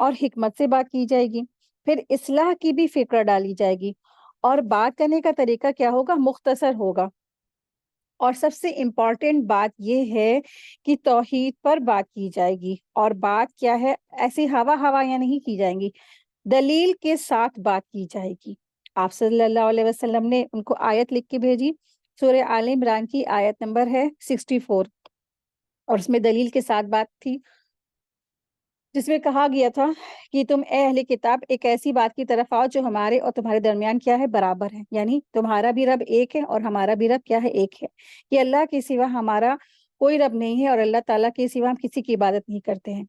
اور حکمت سے بات کی جائے گی. پھر اصلاح کی بھی فکر ڈالی جائے گی. اور بات کرنے کا طریقہ کیا ہوگا؟ مختصر ہوگا. اور سب سے امپورٹنٹ بات یہ ہے کہ توحید پر بات کی جائے گی. اور بات کیا ہے؟ ایسی ہوایاں نہیں کی جائیں گی، دلیل کے ساتھ بات کی جائے گی. آپ صلی اللہ علیہ وسلم نے ان کو آیت لکھ کے بھیجی. سورہ آل عمران کی آیت نمبر ہے 64، اور اس میں دلیل کے ساتھ بات تھی، جس میں کہا گیا تھا کہ تم اے اہل کتاب ایک ایسی بات کی طرف آؤ جو ہمارے اور تمہارے درمیان کیا ہے؟ برابر ہے. یعنی تمہارا بھی رب ایک ہے اور ہمارا بھی رب کیا ہے؟ ایک ہے. کہ اللہ کے سوا ہمارا کوئی رب نہیں ہے، اور اللہ تعالیٰ کے سوا ہم کسی کی عبادت نہیں کرتے ہیں.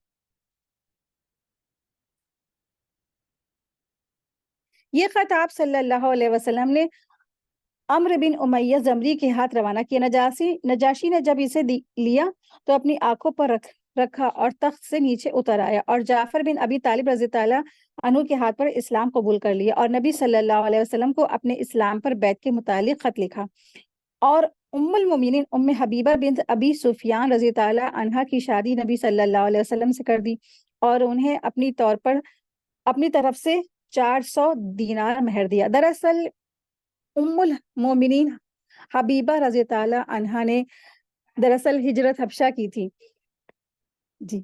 یہ خط آپ صلی اللہ علیہ وسلم نے عمرو بن امیہ زمری کے ہاتھ روانہ کیا. نجاشی نے جب اسے لیا تو اپنی آنکھوں پر رکھا اور تخت سے نیچے اتر آیا، اور جعفر بن ابی طالب رضی اللہ عنہ کے ہاتھ پر اسلام قبول کر لیا، اور نبی صلی اللہ علیہ وسلم کو اپنے اسلام پر بیعت کے متعلق خط لکھا. اور ام المومنین ام حبیبہ بنت ابی سفیان رضی اللہ عنہا کی شادی نبی صلی اللہ علیہ وسلم سے کر دی، اور انہیں اپنی طرف سے 400 دینار مہر دیا. دراصل ام المومنین حبیبہ رضی اللہ عنہا نے دراصل ہجرت حبشہ کی تھی. جی،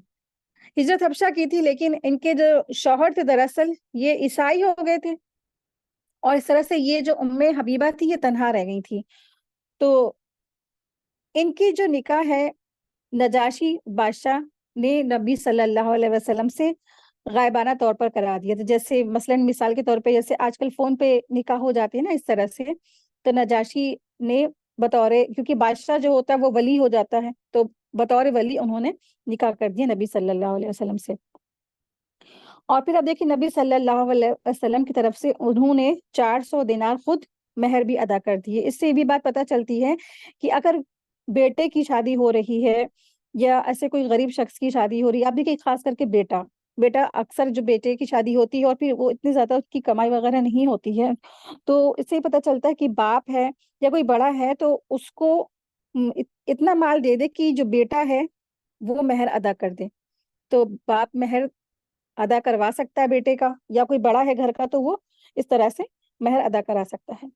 ہجرت حبشہ کی تھی، لیکن ان کے جو شوہر تھے دراصل یہ عیسائی ہو گئے تھے، اور اس طرح سے یہ جو ام حبیبہ تھی یہ تنہا رہ گئی تھی. تو ان کی جو نکاح ہے نجاشی بادشاہ نے نبی صلی اللہ علیہ وسلم سے غائبانہ طور پر کرا دیا تھا. جیسے مثلا مثال کے طور پہ جیسے آج کل فون پہ نکاح ہو جاتے ہیں نا، اس طرح سے. تو نجاشی نے بطور، کیونکہ بادشاہ جو ہوتا ہے وہ ولی ہو جاتا ہے، تو بطور ولی انہوں نے نکاح کر دیا نبی صلی اللہ علیہ وسلم سے. اور پھر اب دیکھیں نبی صلی اللہ علیہ وسلم کی طرف سے انہوں نے 400 دینار خود مہر بھی ادا کر دیے. اس سے یہ بھی بات پتہ چلتی ہے کہ اگر بیٹے کی شادی ہو رہی ہے یا ایسے کوئی غریب شخص کی شادی ہو رہی ہے، آپ دیکھیں خاص کر کے بیٹا اکثر جو بیٹے کی شادی ہوتی ہے اور پھر وہ اتنی زیادہ اس کی کمائی وغیرہ نہیں ہوتی ہے، تو اس سے پتہ چلتا ہے کہ باپ ہے یا کوئی بڑا ہے تو اس کو اتنا مال دے دے کہ جو بیٹا ہے وہ مہر ادا کر دے. تو باپ مہر ادا کروا سکتا ہے بیٹے کا، یا کوئی بڑا ہے گھر کا تو وہ اس طرح سے مہر ادا کرا سکتا ہے.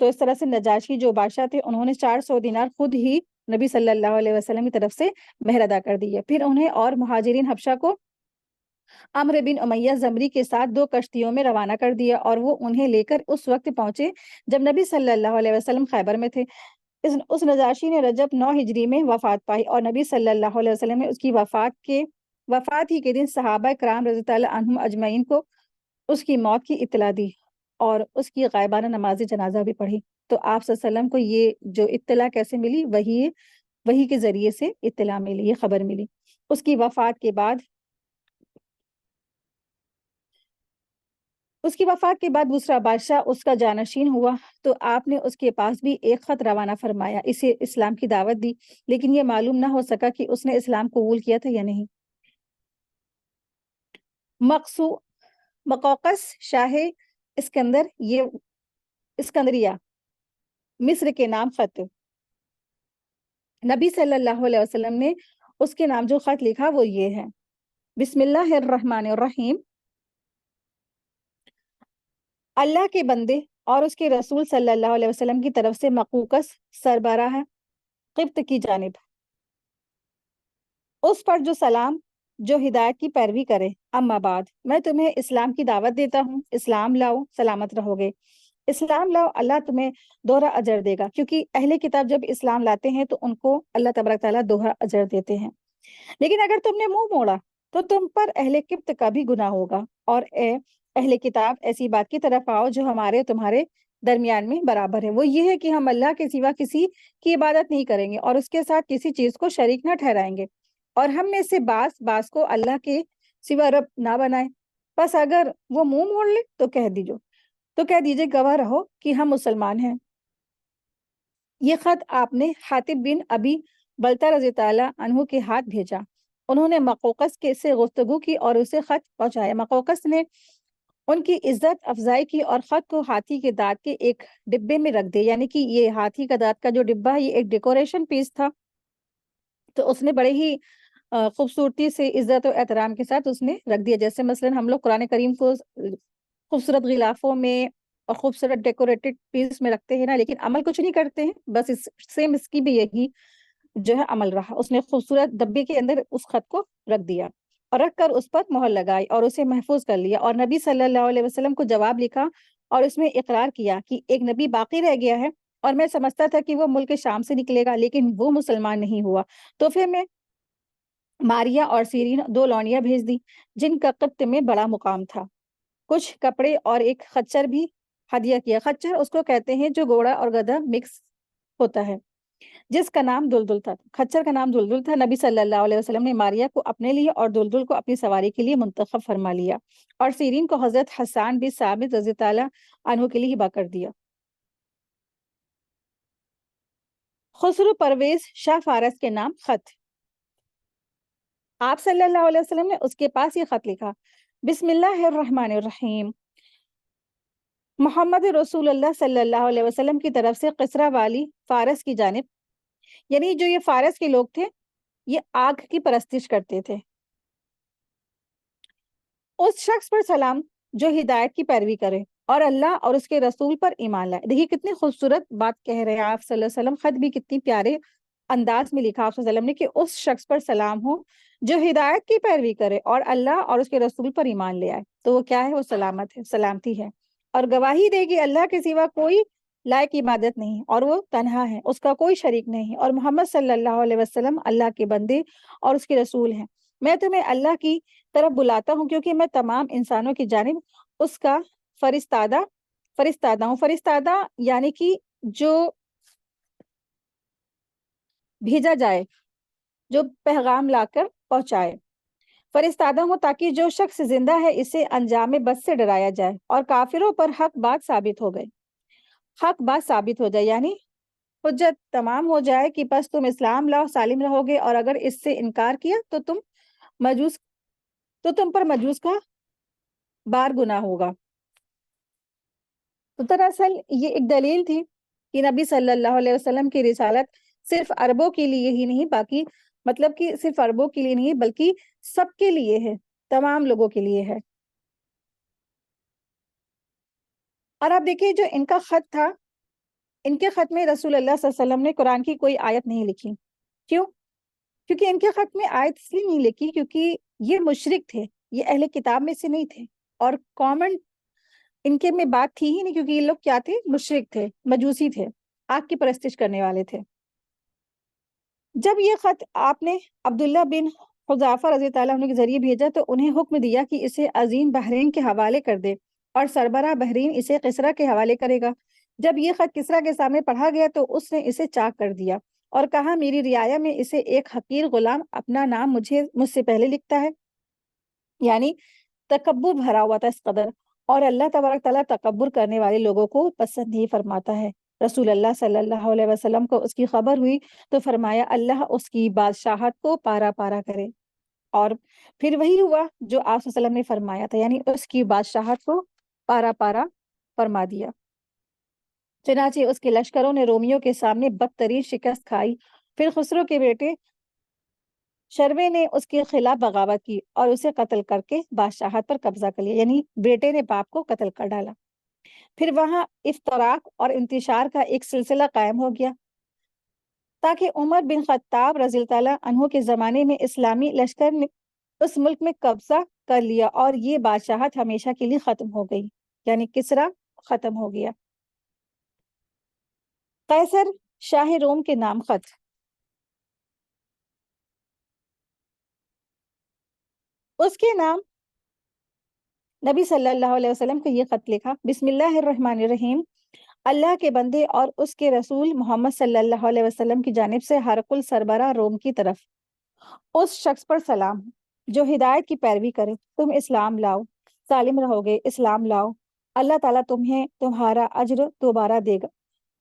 تو اس طرح سے نجاشی جو بادشاہ تھے انہوں نے 400 دینار خود ہی نبی صلی اللہ علیہ وسلم کی طرف سے مہر ادا کر دی ہے. پھر انہیں اور مہاجرین حبشہ کو عمرو بن امیہ زمری کے ساتھ 2 کشتیوں میں روانہ کر دیا، اور وہ انہیں لے کر اس وقت پہنچے جب نبی صلی اللہ علیہ وسلم خیبر میں تھے. اس نجاشی نے رجب 9 ہجری میں وفات پائی، اور نبی صلی اللہ علیہ وسلم نے اس کی وفات ہی کے دن صحابہ کرام رضی اللہ عنہم اجمعین کو اس کی موت کی اطلاع دی، اور اس کی غائبانہ نماز جنازہ بھی پڑھی. تو آپ صلی اللہ علیہ وسلم کو یہ جو اطلاع کیسے ملی؟ وحی کے ذریعے سے اطلاع ملی، یہ خبر ملی. اس کی وفات کے بعد دوسرا بادشاہ اس کا جانشین ہوا، تو آپ نے اس کے پاس بھی ایک خط روانہ فرمایا، اسے اسلام کی دعوت دی، لیکن یہ معلوم نہ ہو سکا کہ اس نے اسلام قبول کیا تھا یا نہیں. مقوقس شاہ اسکندر، یہ اسکندریہ مصر کے نام خط نبی صلی اللہ علیہ وسلم نے اس کے نام جو خط لکھا وہ یہ ہے: بسم اللہ الرحمن الرحیم. اللہ کے بندے اور اس کے رسول صلی اللہ علیہ وسلم کی طرف سے مقوقس سربراہ قبط کی جانب اس پر جو سلام، جو ہدایت کی پیروی کرے. اما بعد، میں تمہیں اسلام کی دعوت دیتا ہوں. اسلام لاؤ، سلامت رہو گے. اسلام لاؤ، اللہ تمہیں دوہرا اجر دے گا، کیونکہ اہل کتاب جب اسلام لاتے ہیں تو ان کو اللہ تبارک تعالیٰ دوہرا اجر دیتے ہیں. لیکن اگر تم نے منہ موڑا تو تم پر اہل قبط کا بھی گناہ ہوگا. اور اے اہل کتاب، ایسی بات کی طرف آؤ جو ہمارے تمہارے درمیان میں برابر ہے. وہ یہ ہے کہ ہم اللہ کے سوا کسی کی عبادت نہیں کریں گے اور اس کے ساتھ کسی چیز کو شریک نہ ٹھہرائیں گے، اور ہم میں سے بعض کو اللہ کے سوا رب نہ بنائے. بس اگر وہ منہ موڑ لے تو کہہ دیجئے گواہ رہو کہ ہم مسلمان ہیں. یہ خط آپ نے حاتب بن ابی بلتہ رضی اللہ عنہ کے ہاتھ بھیجا. انہوں نے مقوقس کے سے گفتگو کی اور اسے خط پہنچایا. مقوقس نے ان کی عزت افزائی کی اور خط کو ہاتھی کے دانت کے ایک ڈبے میں رکھ دے. یعنی کہ یہ ہاتھی کا دانت کا جو ڈبہ ہے یہ ایک ڈیکوریشن پیس تھا، تو اس نے بڑے ہی خوبصورتی سے عزت و احترام کے ساتھ اس نے رکھ دیا. جیسے مثلاً ہم لوگ قرآن کریم کو خوبصورت غلافوں میں اور خوبصورت ڈیکوریٹڈ پیس میں رکھتے ہیں نا, لیکن عمل کچھ نہیں کرتے ہیں. بس اس کی بھی یہی جو ہے عمل رہا. اس نے خوبصورت ڈبے کے اندر اس خط کو رکھ دیا اور رکھ کر اس پر مہر لگائی اور اسے محفوظ کر لیا, اور نبی صلی اللہ علیہ وسلم کو جواب لکھا اور اس میں اقرار کیا کہ ایک نبی باقی رہ گیا ہے, اور میں سمجھتا تھا کہ وہ ملک شام سے نکلے گا, لیکن وہ مسلمان نہیں ہوا. تو پھر میں ماریا اور سیرین 2 لونیاں بھیج دی جن کا قبط میں بڑا مقام تھا. کچھ کپڑے اور ایک خچر بھی ہدیہ کیا. خچر اس کو کہتے ہیں جو گھوڑا اور گدھا مکس ہوتا ہے, جس کا نام دلدل تھا. خچر کا نام دلدل تھا. نبی صلی اللہ علیہ وسلم نے ماریا کو اپنے لیے اور دلدل کو اپنی سواری کے لیے منتخب فرما لیا, اور سیرین کو حضرت حسان بن ثابت رضی تعالیٰ عنہ کے لیے ہبا کر دیا. خسرو پرویز شاہ فارس کے نام خط. آپ صلی اللہ علیہ وسلم نے اس کے پاس یہ خط لکھا: بسم اللہ الرحمن الرحیم, محمد رسول اللہ صلی اللہ علیہ وسلم کی طرف سے قصرہ والی فارس کی جانب. یعنی جو یہ فارس کے لوگ تھے یہ آگ کی پرستش کرتے تھے. اس شخص پر سلام جو ہدایت کی پیروی کرے اور اللہ اور اس کے رسول پر ایمان لائے. دیکھیے کتنی خوبصورت بات کہہ رہے ہیں آپ صلی اللہ علیہ وسلم. خط بھی کتنی پیارے انداز میں لکھا آپ صلی اللہ علیہ وسلم نے کہ اس شخص پر سلام ہو جو ہدایت کی پیروی کرے اور اللہ اور اس کے رسول پر ایمان لے آئے. تو وہ کیا ہے؟ وہ سلامت ہے, سلامتی ہے, اور گواہی دے گی اللہ کے سوا کوئی لائق عبادت نہیں اور وہ تنہا ہے, اس کا کوئی شریک نہیں, اور محمد صلی اللہ علیہ وسلم اللہ کے بندے اور اس کے رسول ہیں. میں تمہیں اللہ کی طرف بلاتا ہوں کیونکہ میں تمام انسانوں کی جانب اس کا فرستادہ ہوں. فرستادہ یعنی کہ جو بھیجا جائے, جو پیغام لا کر پہنچائے. فرستادہ ہوں تاکہ جو شخص زندہ ہے اسے انجام بد سے ڈرایا جائے اور کافروں پر حق بات ثابت ہو جائے, یعنی حجت تمام ہو جائے کہ بس تم اسلام لاؤ سالم رہو گے, اور اگر اس سے انکار کیا تو تم پر مجوس کا بار گناہ ہوگا. تو دراصل یہ ایک دلیل تھی کہ نبی صلی اللہ علیہ وسلم کی رسالت صرف عربوں کے لیے ہی نہیں, باقی مطلب کہ صرف عربوں کے لیے نہیں بلکہ سب کے لیے ہے, تمام لوگوں کے لیے ہے. اور آپ دیکھیے جو ان کا خط تھا, ان کے خط میں رسول اللہ صلی اللہ علیہ وسلم نے قرآن کی کوئی آیت نہیں لکھی. کیوں؟ کیونکہ ان کے خط میں آیت اس لیے نہیں لکھی کیونکہ یہ مشرک تھے, یہ اہل کتاب میں سے نہیں تھے, اور کامن ان کے میں بات تھی ہی نہیں, کیونکہ یہ لوگ کیا تھے؟ مشرک تھے, مجوسی تھے, آگ کی پرستش کرنے والے تھے. جب یہ خط آپ نے عبداللہ بن حذافہ رضی اللہ عنہ کے ذریعے بھیجا تو انہیں حکم دیا کہ اسے عظیم بحرین کے حوالے کر دے, اور سربراہ بحرین اسے کسریٰ کے حوالے کرے گا. جب یہ خط کسریٰ کے سامنے پڑھا گیا تو اس نے اسے چاک کر دیا اور کہا, میری رعایا میں اسے ایک حقیر غلام اپنا نام مجھ سے پہلے لکھتا ہے. یعنی تکبر بھرا ہوا تھا اس قدر, اور اللہ تبارک تعالیٰ تکبر کرنے والے لوگوں کو پسند نہیں فرماتا ہے. رسول اللہ صلی اللہ علیہ وسلم کو اس کی خبر ہوئی تو فرمایا, اللہ اس کی بادشاہت کو پارا پارا کرے. اور پھر وہی ہوا جو آپ صلی اللہ علیہ وسلم نے فرمایا تھا, یعنی اس کی بادشاہت کو پارا پارا فرما دیا. چنانچہ اس کے لشکروں نے رومیوں کے سامنے بدترین شکست کھائی. پھر خسرو کے بیٹے شروے نے اس کے خلاف بغاوت کی اور اسے قتل کر کے بادشاہت پر قبضہ کر لیا, یعنی بیٹے نے باپ کو قتل کر ڈالا. پھر وہاں افتراق اور انتشار کا ایک سلسلہ قائم ہو گیا تاکہ عمر بن خطاب رضی اللہ عنہ کے زمانے میں اسلامی لشکر نے اس ملک میں قبضہ کر لیا اور یہ بادشاہت ہمیشہ کے لیے ختم ہو گئی, یعنی کسریٰ ختم ہو گیا. قیصر شاہ روم کے نام خط. اس کے نام نبی صلی اللہ علیہ وسلم کو یہ خط لکھا: بسم اللہ الرحمن الرحیم, اللہ کے بندے اور اس کے رسول محمد صلی اللہ علیہ وسلم کی جانب سے ہرقل سربراہ روم کی طرف اس شخص پر سلام جو ہدایت کی پیروی کرے. تم اسلام لاؤ سالم رہو گے, اسلام لاؤ, اللہ تعالیٰ تمہیں تمہارا اجر دوبارہ دے گا,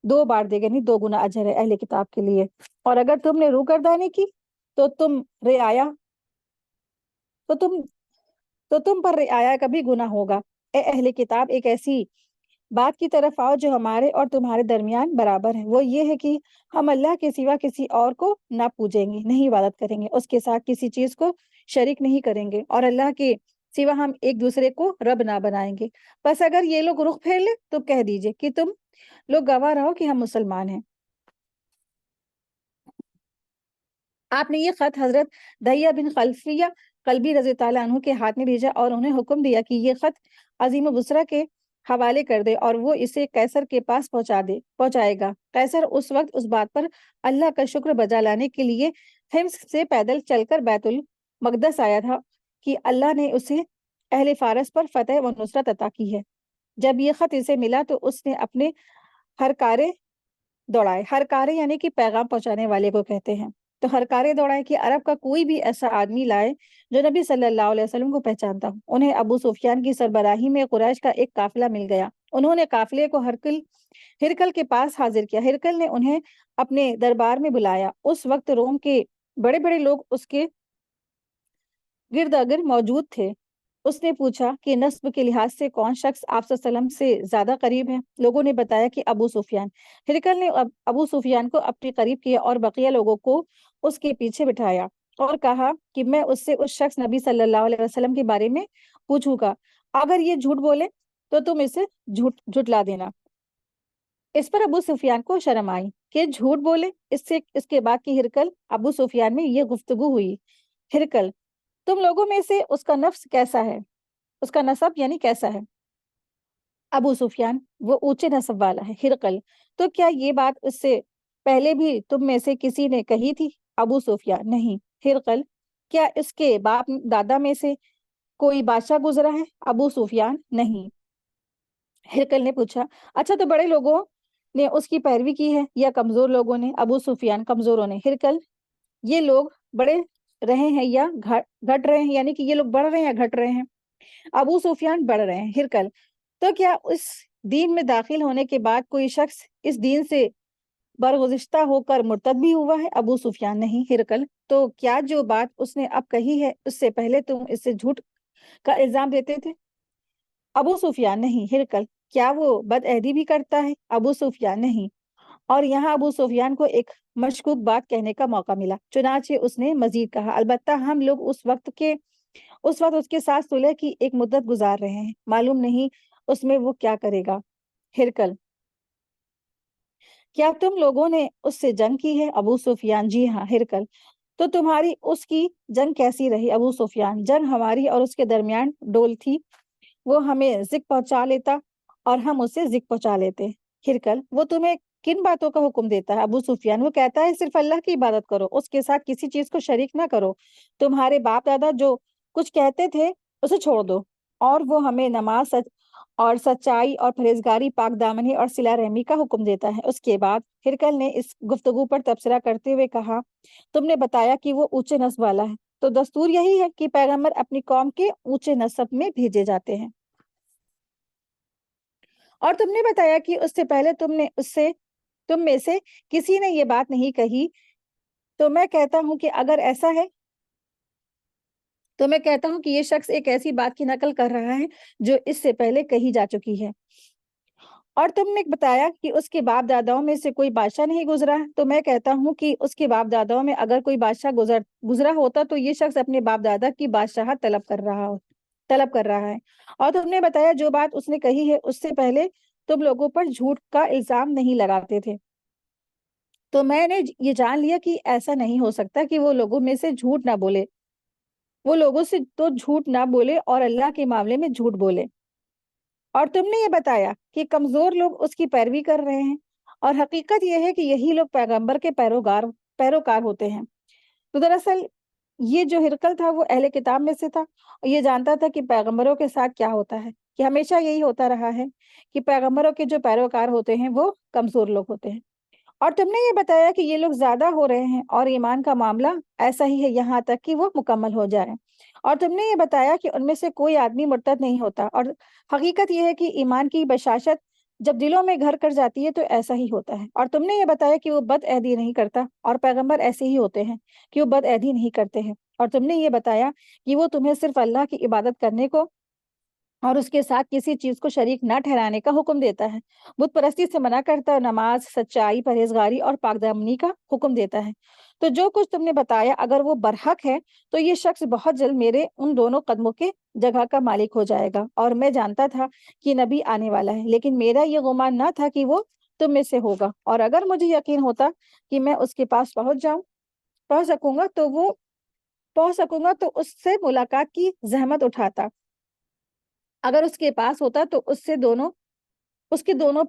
2 بار دے گا, نہیں 2 گنا اجر ہے اہل کتاب کے لیے. اور اگر تم نے روگردانی کی تو تم پر رعایا کا بھی گناہ ہوگا. اے اہل کتاب, ایک ایسی بات کی طرف آؤ جو ہمارے اور تمہارے درمیان برابر ہے، وہ یہ ہے کہ ہم اللہ کے سوا کسی اور کو نہ پوجیں گے، نہیں عبادت کریں گے، اس کے ساتھ کسی چیز کو شریک نہیں کریں گے، اور اللہ کے سوا ہم ایک دوسرے کو رب نہ بنائیں گے۔ بس اگر یہ لوگ رخ پھیر لیں تو کہہ دیجئے کہ تم لوگ گواہ رہو کہ ہم مسلمان ہیں۔ آپ نے یہ خط حضرت دحیہ بن خلفیہ قلبی رضی تعالیٰ عنہ کے ہاتھ میں بھیجا اور انہیں حکم دیا کہ یہ خط عظیم بصرہ کے حوالے کر دے اور وہ اسے قیصر کے پاس پہنچائے گا۔ قیصر اس وقت اس بات پر اللہ کا شکر بجا لانے کے لیے حمص سے پیدل چل کر بیت المقدس آیا تھا کہ اللہ نے اسے اہل فارس پر فتح و نصرت عطا کی ہے۔ جب یہ خط اسے ملا تو اس نے اپنے ہرکارے دوڑائے۔ ہرکارے یعنی کہ پیغام پہنچانے والے کو کہتے ہیں۔ تو ہرکارے دوڑائے کہ عرب کا کوئی بھی ایسا آدمی لائے جو نبی صلی اللہ علیہ وسلم کو پہچانتا ہو۔ انہیں ابو سفیان کی سربراہی میں قریش کا ایک قافلہ مل گیا۔ انہوں نے قافلے کو ہرکل کے پاس حاضر کیا۔ ہرکل نے انہیں اپنے دربار میں بلایا۔ اس وقت روم کے بڑے بڑے لوگ اس کے گرد موجود تھے۔ اس نے پوچھا کہ نسب کے لحاظ سے کون شخص آپ صلی اللہ علیہ وسلم سے زیادہ قریب ہے؟ لوگوں نے بتایا کہ ابو سفیان۔ ہرکل نے ابو سفیان کو اپنے قریب کیا اور بقیہ لوگوں کو اس کے پیچھے بٹھایا اور کہا کہ میں اس سے اس شخص نبی صلی اللہ علیہ وسلم کے بارے میں پوچھوں گا، اگر یہ جھوٹ بولے تو تم اسے جھٹلا دینا۔ اس پر ابو سفیان کو شرم آئی کہ جھوٹ بولے۔ اس کے بعد کی ہرکل ابو سفیان میں یہ گفتگو ہوئی۔ ہرکل: تم لوگوں میں سے اس کا نفس کیسا ہے؟ اس کا نسب یعنی کیسا ہے؟ ابو سفیان: وہ اونچے نسب والا ہے۔ ہرقل: تو کیا یہ بات اس سے پہلے بھی تم میں سے کسی نے کہی تھی؟ ابو سفیان: نہیں۔ ہرقل: کیا اس کے باپ دادا میں سے کوئی بادشاہ گزرا ہے؟ ابو سفیان: نہیں۔ ہرقل نے پوچھا، اچھا تو بڑے لوگوں نے اس کی پیروی کی ہے یا کمزور لوگوں نے؟ ابو سفیان: کمزوروں نے۔ ہرقل: یہ لوگ بڑے رہے ہیں یا گھٹ رہے ہیں، یعنی کہ یہ لوگ بڑھ رہے ہیں یا گھٹ رہے ہیں؟ ابو سفیان: بڑھ رہے ہیں۔ ہرقل: تو کیا اس دین میں داخل ہونے کے بعد کوئی شخص اس دین سے برگزشتہ ہو کر مرتد بھی ہوا ہے؟ ابو سفیان: نہیں۔ ہرقل: تو کیا جو بات اس نے اب کہی ہے اس سے پہلے تم اس سے جھوٹ کا الزام دیتے تھے؟ ابو سفیان: نہیں۔ ہرقل: کیا وہ بد عہدی بھی کرتا ہے؟ ابو سفیان: نہیں۔ اور یہاں ابو سفیان کو ایک مشکوک بات کہنے کا موقع ملا، چنانچہ اس نے مزید کہا، البتہ ہم لوگ اس وقت اس کے ساتھ صلح کی ایک مدت گزار رہے ہیں، معلوم نہیں اس میں وہ کیا کرے گا۔ ہرقل: کیا تم لوگوں نے اس سے جنگ کی ہے؟ ابو سفیان: جی ہاں۔ ہرقل: تو تمہاری اس کی جنگ کیسی رہی؟ ابو سفیان: جنگ ہماری اور اس کے درمیان ڈول تھی، وہ ہمیں ذک پہنچا لیتا اور ہم اسے ذک پہنچا لیتے۔ ہرقل: وہ تمہیں کن باتوں کا حکم دیتا ہے؟ ابو سفیان: وہ کہتا ہے صرف اللہ کی عبادت کرو، اس کے ساتھ کسی چیز کو شریک نہ کرو، تمہارے باپ دادا جو کچھ کہتے تھے اسے چھوڑ دو، اور وہ ہمیں نماز اور سچائی اور پرہیزگاری، پاک دامنی اور صلہ رحمی کا حکم دیتا ہے۔ اس کے بعد ہرقل نے اس گفتگو پر تبصرہ کرتے ہوئے کہا، تم نے بتایا کہ وہ اونچے نسب والا ہے، تو دستور یہی ہے کہ پیغمبر اپنی قوم کے اونچے نسب میں بھیجے جاتے ہیں، اور تم نے بتایا کہ اس سے پہلے تم میں سے کسی نے یہ بات نہیں کہی، تو میں کہتا ہوں کہ اگر ایسا ہے تو میں کہتا ہوں کہ یہ شخص ایک ایسی بات کی نقل کر رہا ہے جو اس سے پہلے کہی جا چکی ہے۔ اور تم نے بتایا کہ اس کے باپ داداؤں میں سے کوئی بادشاہ نہیں گزرا، تو میں کہتا ہوں کہ اس کے باپ داداؤں میں اگر کوئی بادشاہ گزرا ہوتا تو یہ شخص اپنے باپ دادا کی بادشاہت طلب کر رہا ہے۔ اور تم نے بتایا جو بات اس نے کہی ہے اس سے پہلے تم لوگوں پر جھوٹ کا الزام نہیں لگاتے تھے، تو میں نے یہ جان لیا کہ ایسا نہیں ہو سکتا کہ وہ لوگوں میں سے جھوٹ نہ بولے، وہ لوگوں سے تو جھوٹ نہ بولے اور اللہ کے معاملے میں جھوٹ بولے۔ اور تم نے یہ بتایا کہ کمزور لوگ اس کی پیروی کر رہے ہیں، اور حقیقت یہ ہے کہ یہی لوگ پیغمبر کے پیروکار ہوتے ہیں۔ تو دراصل یہ جو ہرقل تھا وہ اہل کتاب میں سے تھا، اور یہ جانتا تھا کہ پیغمبروں کے ساتھ کیا ہوتا ہے، کہ ہمیشہ یہی ہوتا رہا ہے کہ پیغمبروں کے جو پیروکار ہوتے ہیں وہ کمزور لوگ ہوتے ہیں۔ اور تم نے یہ بتایا کہ یہ لوگ زیادہ ہو رہے ہیں اور ایمان کا معاملہ ایسا ہی ہے یہاں تک کہ وہ مکمل ہو جائے۔ اور تم نے یہ بتایا کہ ان میں سے کوئی آدمی مرتد نہیں ہوتا، اور حقیقت یہ ہے کہ ایمان کی بشاشت جب دلوں میں گھر کر جاتی ہے تو ایسا ہی ہوتا ہے۔ اور تم نے یہ بتایا کہ وہ بد عہدی نہیں کرتا، اور پیغمبر ایسے ہی ہوتے ہیں کہ وہ بد عہدی نہیں کرتے ہیں۔ اور تم نے یہ بتایا کہ وہ تمہیں صرف اللہ کی عبادت کرنے کو اور اس کے ساتھ کسی چیز کو شریک نہ ٹھہرانے کا حکم دیتا ہے، بت پرستی سے منع کرتا ہے، نماز، سچائی، پرہیزگاری اور پاک دامنی کا حکم دیتا ہے۔ تو جو کچھ تم نے بتایا اگر وہ برحق ہے تو یہ شخص بہت جلد میرے ان دونوں قدموں کے جگہ کا مالک ہو جائے گا، اور میں جانتا تھا کہ نبی آنے والا ہے، لیکن میرا یہ گمان نہ تھا کہ وہ تم میں سے ہوگا، اور اگر مجھے یقین ہوتا کہ میں اس کے پاس پہنچ سکوں گا تو اس سے ملاقات کی زحمت اٹھاتا، اگر اس کے پاس ہوتا تو اس کے دونوں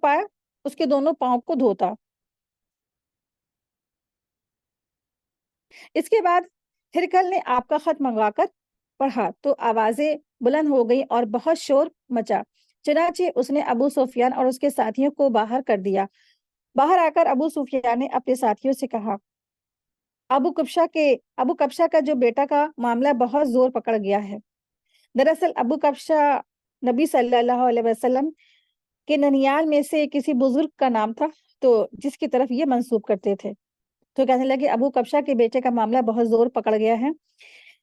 پاؤں کو دھوتا۔ اس کے بعد ہرکل نے آپ کا خط منگوا کر پڑھا تو آوازیں بلند ہو گئی اور بہت شور مچا، چنانچہ اس نے ابو سفیان اور اس کے ساتھیوں کو باہر کر دیا۔ باہر آ کر ابو سفیان نے اپنے ساتھیوں سے کہا، ابو کبشہ کا جو بیٹا کا معاملہ بہت زور پکڑ گیا ہے۔ دراصل ابو کبشہ نبی صلی اللہ علیہ وسلم کے ننیال میں سے کسی بزرگ کا نام تھا، تو جس کی طرف یہ منسوب کرتے تھے۔ تو کہنے لگے ابو کبشہ کے بیٹے کا معاملہ بہت زور پکڑ گیا ہے،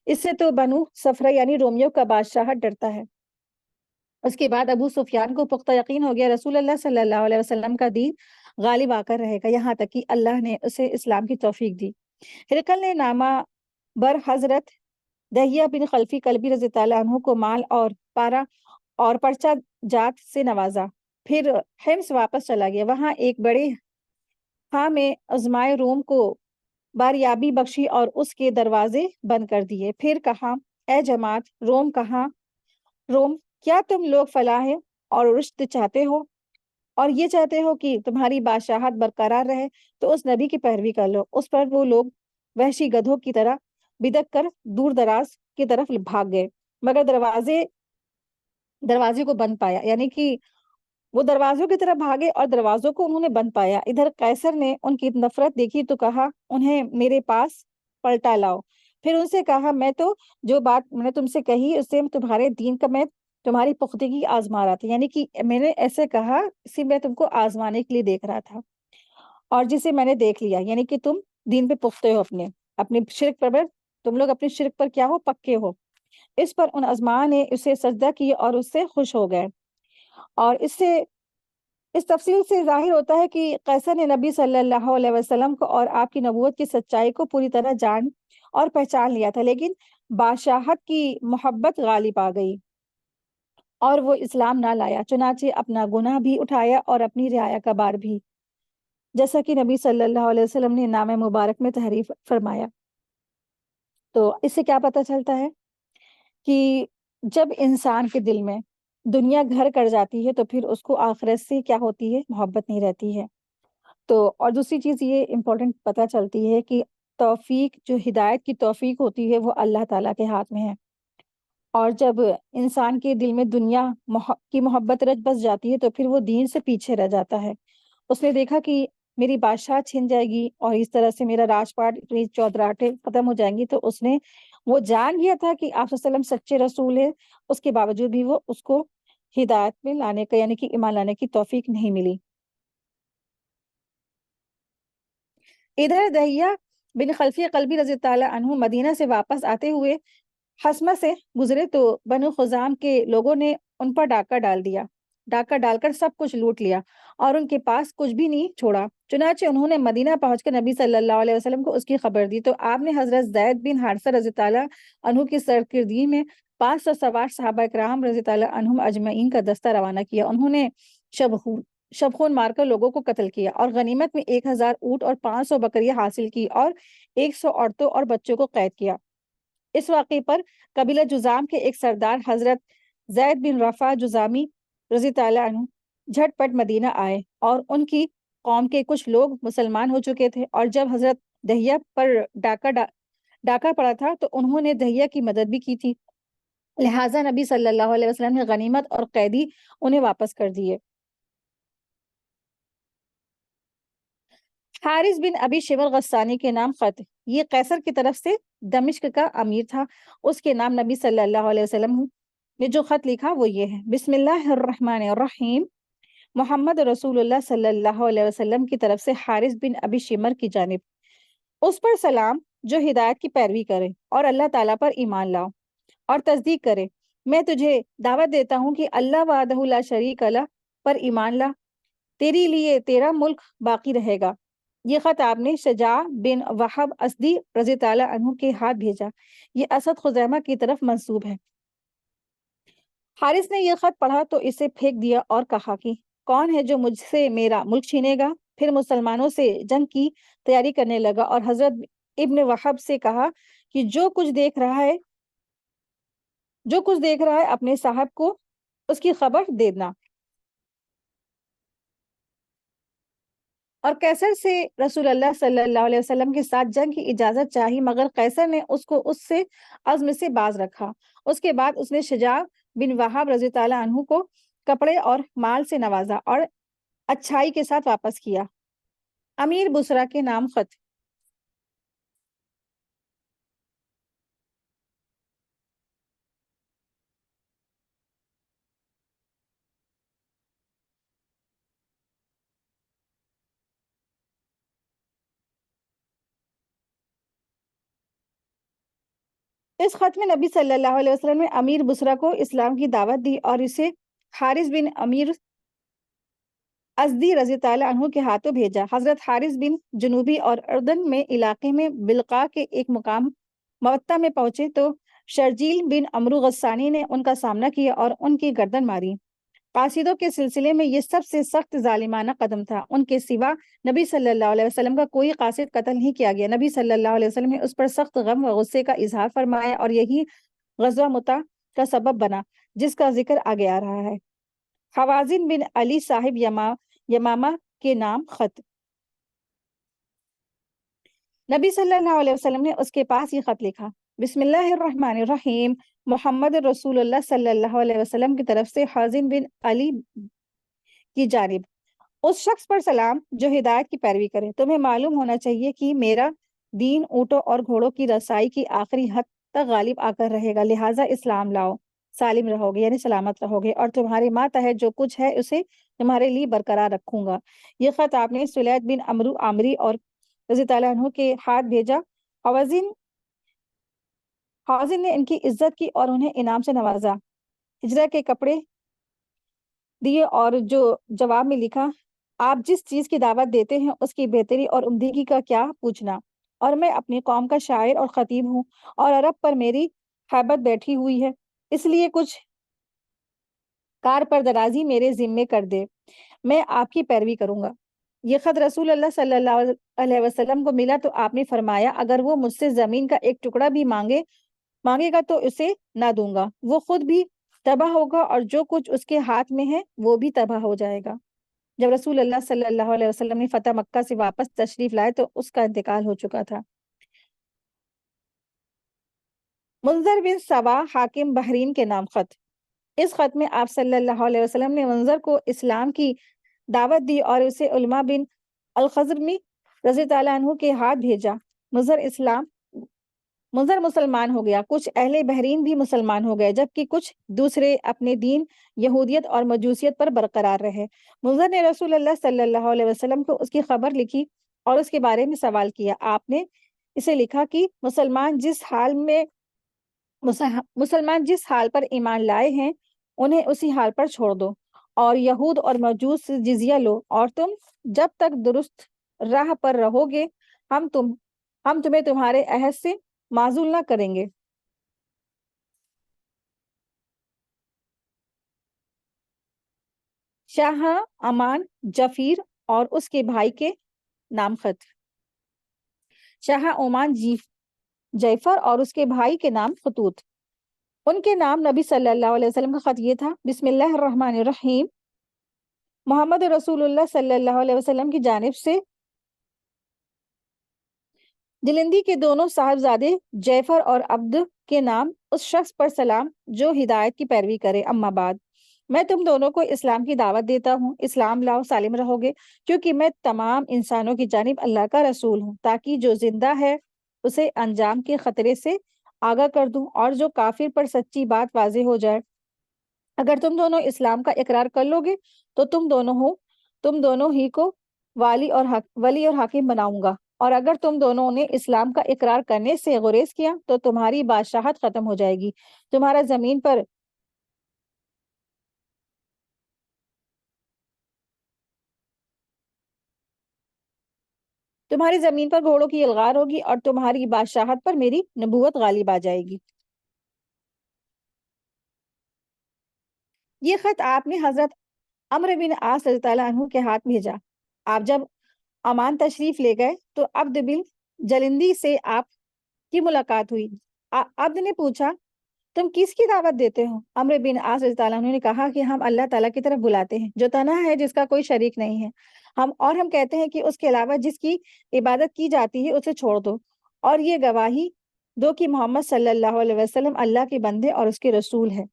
اس سے تو بنو صفرہ یعنی رومیوں کا بادشاہ ڈرتا ہے۔ اس کے بعد ابو سفیان کو پختہ یقین ہو گیا رسول اللہ صلی اللہ علیہ وسلم کا دین غالب آ کر رہے گا، یہاں تک کہ اللہ نے اسے اسلام کی توفیق دی۔ ہرقل نے نامہ بر حضرت دہیہ بن خلفی کلبی رضی اللہ عنہ کو مال اور پارا اور پرچہ جات سے نوازا، پھر حمص واپس چلا گیا، وہاں ایک بڑے ہاں میں عظمائے روم کو باریابی بخشی اور اس کے دروازے بند کر دیے، پھر کہا، اے جماعت روم، کیا تم لوگ فلاح اور رشد چاہتے ہو اور یہ چاہتے ہو کہ تمہاری بادشاہت برقرار رہے، تو اس نبی کی پیروی کر لو۔ اس پر وہ لوگ وحشی گدھوں کی طرح بدک کر دور دراز کی طرف بھاگ گئے، مگر دروازے کو بند پایا، یعنی کہ وہ دروازوں کی طرف بھاگے اور دروازوں کو انہوں نے بند پایا۔ ادھر قیصر نے ان کی نفرت دیکھی تو کہا، انہیں میرے پاس پلٹا لاؤ۔ پھر ان سے کہا، میں تو جو بات میں نے تم سے کہی اس سے تمہارے دین کا میں تمہاری پختگی آزما رہا تھا، یعنی کہ میں نے ایسے کہا اسی میں تم کو آزمانے کے لیے دیکھ رہا تھا، اور جسے میں نے دیکھ لیا، یعنی کہ تم دین پہ پختے ہو، اپنے شرک پر تم لوگ اپنے شرک پر کیا ہو، پکے ہو۔ اس پر ان ازما نے اسے سجدہ کی اور اس سے خوش ہو گئے، اور اس تفصیل سے ظاہر ہوتا ہے کہ قیصر نے نبی صلی اللہ علیہ وسلم کو اور آپ کی نبوت کی سچائی کو پوری طرح جان اور پہچان لیا تھا، لیکن بادشاہت کی محبت غالب آ گئی اور وہ اسلام نہ لایا، چنانچہ اپنا گناہ بھی اٹھایا اور اپنی رعایا کا بار بھی، جیسا کہ نبی صلی اللہ علیہ وسلم نے نام مبارک میں تحریف فرمایا۔ تو اس سے کیا پتہ چلتا ہے کہ جب انسان کے دل میں دنیا گھر کر جاتی ہے تو پھر اس کو آخرت سے کیا ہوتی ہے، محبت نہیں رہتی ہے۔ تو اور دوسری چیز یہ امپورٹنٹ پتہ چلتی ہے کہ توفیق، جو ہدایت کی توفیق ہوتی ہے وہ اللہ تعالیٰ کے ہاتھ میں ہے، اور جب انسان کے دل میں دنیا کی محبت رچ بس جاتی ہے تو پھر وہ دین سے پیچھے رہ جاتا ہے۔ اس نے دیکھا کہ میری بادشاہ چھن جائے گی اور اس طرح سے میرا راج پاٹ چودراہٹیں ختم ہو جائیں گی، تو اس نے وہ جان گیا تھا کہ آپ صلی اللہ علیہ وسلم سچے رسول ہے، اس کے باوجود بھی وہ اس کو ہدایت میں لانے کا یعنی کہ ایمان لانے کی توفیق نہیں ملی۔ ادھر دہیہ بن خلفی قلبی رضی اللہ عنہ مدینہ سے واپس آتے ہوئے حسمہ سے گزرے تو بنو خزام کے لوگوں نے ان پر ڈاکہ ڈال کر سب کچھ لوٹ لیا اور ان کے پاس کچھ بھی نہیں چھوڑا، چنانچہ انہوں نے مدینہ پہنچ کر نبی صلی اللہ علیہ وسلم کو اس کی خبر دی، تو آپ نے حضرت زید بن حارثہ رضی اللہ عنہ کی سرکردگی میں 500 سوار صحابہ کرام رضی اللہ عنہم اجمعین کا دستہ روانہ کیا۔ انہوں نے شبخون مار کر لوگوں کو قتل کیا اور غنیمت میں 1000 اونٹ اور 500 بکریاں حاصل کی اور 100 عورتوں اور بچوں کو قید کیا۔ اس واقعے پر قبیلہ جزام کے ایک سردار حضرت زید بن رفع جزامی رضی اللہ عنہ جھٹ پٹ مدینہ آئے، اور ان کی قوم کے کچھ لوگ مسلمان ہو چکے تھے، اور جب حضرت دہیہ پر ڈاکہ پڑا تھا تو انہوں نے دہیہ کی مدد بھی کی تھی، لہٰذا نبی صلی اللہ علیہ وسلم نے غنیمت اور قیدی انہیں واپس کر دیے۔ حارث بن ابی شمر غسانی کے نام خط، یہ قیصر کی طرف سے دمشق کا امیر تھا، اس کے نام نبی صلی اللہ علیہ وسلم نے جو خط لکھا وہ یہ ہے، بسم اللہ الرحمن الرحیم، محمد رسول اللہ صلی اللہ علیہ وسلم کی طرف سے حارث بن ابی شمر کی جانب، اس پر سلام جو ہدایت کی پیروی کرے اور اللہ تعالیٰ پر ایمان لاؤ اور تصدیق کرے، میں تجھے دعوت دیتا ہوں کہ اللہ وحدہ لا شریک لہ پر ایمان لا، تیری لیے تیرا ملک باقی رہے گا۔ یہ خط آپ نے شجاع بن وہب اسدی رضی تعالیٰ عنہ کے ہاتھ بھیجا۔ یہ اسد خزیمہ کی طرف منسوب ہے۔ حارث نے یہ خط پڑھا تو اسے پھینک دیا اور کہا کہ کون ہے جو مجھ سے میرا ملک چھینے گا؟ پھر مسلمانوں سے جنگ کی تیاری کرنے لگا اور حضرت ابن وہب سے کہا کہ جو کچھ دیکھ رہا ہے اپنے صاحب کو اس کی خبر دے دینا۔ اور قیصر سے رسول اللہ صلی اللہ علیہ وسلم کے ساتھ جنگ کی اجازت چاہی، مگر قیصر نے اس کو اس سے عزم سے باز رکھا۔ اس کے بعد اس نے شجاع بن وہب رضی تعالیٰ عنہ کو کپڑے اور مال سے نوازا اور اچھائی کے ساتھ واپس کیا۔ امیر بصرہ کے نام خط۔ اس خط میں نبی صلی اللہ علیہ وسلم نے امیر بصرہ کو اسلام کی دعوت دی اور اسے حارث بن امیر ازدی رضی تعالیٰ عنہ کے ہاتھوں بھیجا۔ حضرت حارث بن جنوبی اور اردن میں علاقے میں بلقاء کے ایک مقام موطا میں پہنچے تو شرجیل بن عمرو غسانی نے ان کا سامنا کیا اور ان کی گردن ماری۔ قاصدوں کے سلسلے میں یہ سب سے سخت ظالمانہ قدم تھا۔ ان کے سوا نبی صلی اللہ علیہ وسلم کا کوئی قاصد قتل نہیں کیا گیا۔ نبی صلی اللہ علیہ وسلم نے اس پر سخت غم و غصے کا اظہار فرمایا اور یہی غزوہ مؤتہ کا سبب بنا جس کا ذکر آگے آ رہا ہے۔ حوازن بن علی صاحب یمامہ کے نام خط۔ نبی صلی اللہ علیہ وسلم نے اس کے پاس یہ خط لکھا: بسم اللہ الرحمن الرحیم، محمد رسول اللہ صلی اللہ علیہ وسلم کی طرف سے حازم بن علی کی جانب، اس شخص پر سلام جو ہدایت کی پیروی کرے۔ تمہیں معلوم ہونا چاہیے کہ میرا دین اونٹوں اور گھوڑوں کی رسائی کی آخری حد تک غالب آ کر رہے گا، لہٰذا اسلام لاؤ، سالم رہو گے، یعنی سلامت رہو گے، اور تمہارے ماتحت جو کچھ ہے اسے تمہارے لیے برقرار رکھوں گا۔ یہ خط آپ نے سلید بن عمرو عامری اور رضی تعالیٰ عنہ کے ہاتھ بھیجا۔ حوازن نے ان کی عزت کی اور انہیں انعام سے نوازا، ہجرہ کے کپڑے دیے اور جو جواب میں لکھا: آپ جس چیز کی دعوت دیتے ہیں اس کی بہتری اور عمدگی کا کیا پوچھنا، اور میں اپنی قوم کا شاعر اور خطیب ہوں اور عرب پر میری ہیبت بیٹھی ہوئی ہے، اس لیے کچھ کار پر درازی میرے ذمے کر دے، میں آپ کی پیروی کروں گا۔ یہ خط رسول اللہ صلی اللہ علیہ وسلم کو ملا تو آپ نے فرمایا: اگر وہ مجھ سے زمین کا ایک ٹکڑا بھی مانگے گا تو اسے نہ دوں گا، وہ خود بھی تباہ ہوگا اور جو کچھ اس کے ہاتھ میں ہے وہ بھی تباہ ہو جائے گا۔ جب رسول اللہ صلی اللہ علیہ وسلم نے فتح مکہ سے واپس تشریف لائے تو اس کا انتقال ہو چکا تھا۔ منذر بن سوا حاکم بحرین کے نام خط۔ اس خط میں آپ صلی اللہ علیہ وسلم نے منظر کو اسلام کی دعوت دی اور اسے علماء بن الخزرمی رضی تعالیٰ عنہ کے ہاتھ بھیجا۔ منظر مسلمان ہو گیا، کچھ اہل بحرین بھی مسلمان ہو گئے، جبکہ کچھ دوسرے اپنے دین یہودیت اور مجوسیت پر برقرار رہے۔ منظر نے رسول اللہ صلی اللہ علیہ وسلم کو اس کی خبر لکھی اور اس کے بارے میں سوال کیا۔ آپ نے اسے لکھا کہ مسلمان جس حال پر ایمان لائے ہیں انہیں اسی حال پر چھوڑ دو، اور یہود اور مجوس سے جزیہ لو، اور تم جب تک درست راہ پر رہو گے ہم تمہیں تمہارے عہد سے معزول نہ کریں گے۔ شاہ امان جفیر اور اس کے بھائی کے نام خط۔ شاہ امان جعفر اور اس کے بھائی کے نام خطوط۔ ان کے نام نبی صلی اللہ علیہ وسلم کا خط یہ تھا: بسم اللہ الرحمن الرحیم، محمد رسول اللہ صلی اللہ علیہ وسلم کی جانب سے جلندی کے دونوں صاحبزادے جعفر اور عبد کے نام اس شخص پر سلام جو ہدایت کی پیروی کرے، اما بعد، میں تم دونوں کو اسلام کی دعوت دیتا ہوں، اسلام لاؤ، سالم رہو گے، کیونکہ میں تمام انسانوں کی جانب اللہ کا رسول ہوں، تاکہ جو زندہ ہے اسے انجام کے خطرے سے آگاہ کر دوں اور جو کافر پر سچی بات واضح ہو جائے۔ اگر تم دونوں اسلام کا اقرار کر لو گے تو تم دونوں ہی کو ولی اور حاکم بناؤں گا، اور اگر تم دونوں نے اسلام کا اقرار کرنے سے گریز کیا تو تمہاری بادشاہت ختم ہو جائے گی، تمہارا زمین پر تمہاری زمین پر گھوڑوں کی الغار ہوگی اور تمہاری بادشاہت پر میری نبوت غالب آ جائے گی۔ یہ خط آپ نے حضرت عمرو بن عاص رضی اللہ عنہ کے ہاتھ بھیجا۔ آپ جب عمان تشریف لے گئے تو عبد بن جلندی سے آپ کی ملاقات ہوئی۔ عبد نے پوچھا تم کس کی دعوت دیتے ہو؟ عمرو بن عاص رضی اللہ عنہ نے کہا کہ ہم اللہ تعالیٰ کی طرف بلاتے ہیں جو تنہا ہے، جس کا کوئی شریک نہیں ہے، ہم کہتے ہیں کہ اس کے علاوہ جس کی عبادت کی جاتی ہے اسے چھوڑ دو، اور یہ گواہی دو کہ محمد صلی اللہ علیہ وسلم اللہ کے بندے اور اس کے رسول ہے۔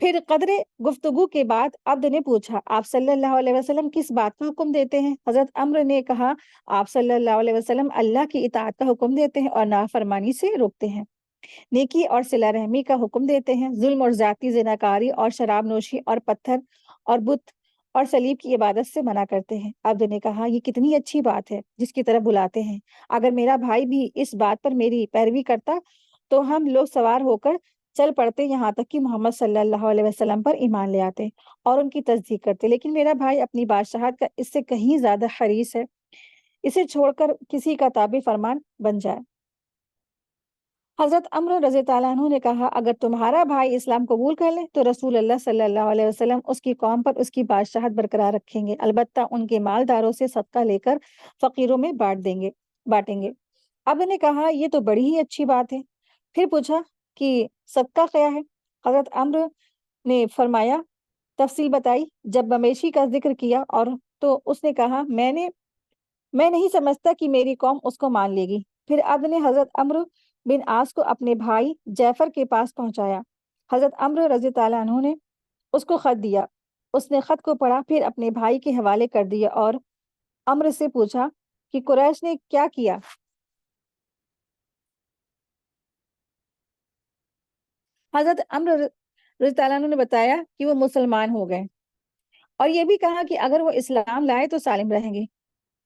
پھر قدر گفتگو کے بعد عبد نے پوچھا آپ صلی اللہ علیہ وسلم کس بات کا حکم دیتے ہیں؟ حضرت عمرو نے کہا آپ صلی اللہ علیہ وسلم اللہ کی اطاعت کا حکم دیتے ہیں اور نافرمانی سے روکتے ہیں، نیکی اور صلہ رحمی کا حکم دیتے ہیں، ظلم اور ذاتی زناکاری اور شراب نوشی اور پتھر اور بت اور صلیب کی عبادت سے منع کرتے ہیں۔ عبد نے کہا یہ کتنی اچھی بات ہے جس کی طرف بلاتے ہیں، اگر میرا بھائی بھی اس بات پر میری پیروی کرتا تو ہم لوگ سوار ہو کر چل پڑتے یہاں تک کہ محمد صلی اللہ علیہ وسلم پر ایمان لے آتے اور ان کی تصدیق کرتے، لیکن میرا بھائی اپنی بادشاہت کا اس سے کہیں زیادہ حریص ہے، اسے چھوڑ کر کسی کا تابع فرمان بن جائے۔ حضرت عمرو رضی اللہ عنہ نے کہا اگر تمہارا بھائی اسلام قبول کر لے تو رسول اللہ صلی اللہ علیہ وسلم اس کی قوم پر اس کی بادشاہت برقرار رکھیں گے، البتہ ان کے مالداروں سے صدقہ لے کر فقیروں میں بانٹیں گے۔ اب نے کہا یہ تو بڑی ہی اچھی بات ہے۔ پھر پوچھا کہ صدقہ کیا ہے؟ حضرت عمرو نے فرمایا تفصیل بتائی۔ جب مویشی کا ذکر کیا اور تو اس نے کہا میں نہیں سمجھتا کہ میری قوم اس کو مان لے گی۔ پھر عبد نے حضرت عمرو بن عاص کو اپنے بھائی جعفر کے پاس پہنچایا۔ حضرت عمرو رضی اللہ عنہ نے اس کو خط دیا، اس نے خط کو پڑھا، پھر اپنے بھائی کے حوالے کر دیا اور عمرو سے پوچھا کہ قریش نے کیا کیا؟ حضرت عمرو رضی اللہ عنہ نے بتایا کہ وہ مسلمان ہو گئے اور یہ بھی کہا کہ اگر وہ اسلام لائے تو سالم رہیں گے،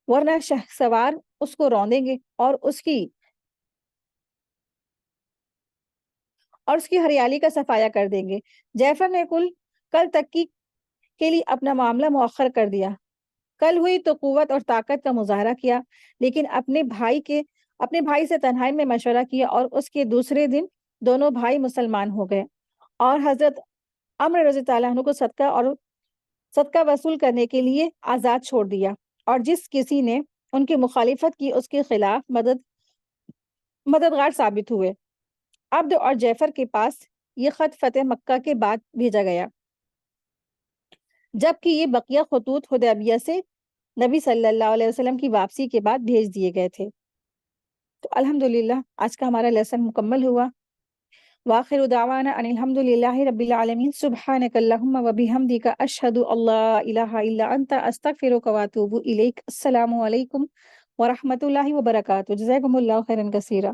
ورنہ شہ سوار اس کو روندیں گے اور اس کی ہریالی کا صفایا کر دیں گے۔ جعفر نے کل تک کے لیے اپنا معاملہ مؤخر کر دیا۔ کل ہوئی تو قوت اور طاقت کا مظاہرہ کیا، لیکن اپنے بھائی سے تنہائی میں مشورہ کیا اور اس کے دوسرے دن دونوں بھائی مسلمان ہو گئے اور حضرت عمرو رضی اللہ عنہ کو صدقہ وصول کرنے کے لیے آزاد چھوڑ دیا، اور جس کسی نے ان کی مخالفت کی اس کے خلاف مددگار ثابت ہوئے۔ عبد اور جعفر کے پاس یہ خط فتح مکہ کے بعد بھیجا گیا، جبکہ یہ بقیہ خطوط حدیبیہ سے نبی صلی اللہ علیہ وسلم کی واپسی کے بعد بھیج دیے گئے تھے۔ تو الحمدللہ آج کا ہمارا لیسن مکمل ہوا۔ وآخر دعوانا ان الحمد للہ رب العالمین، سبحانک اللہم و بحمدک، اشہد ان لا الہ الا انت، استغفرک و اتوب الیک۔ السلام علیکم ورحمۃ اللہ وبرکاتہ۔ جزاکم اللہ خیرا کثیرا۔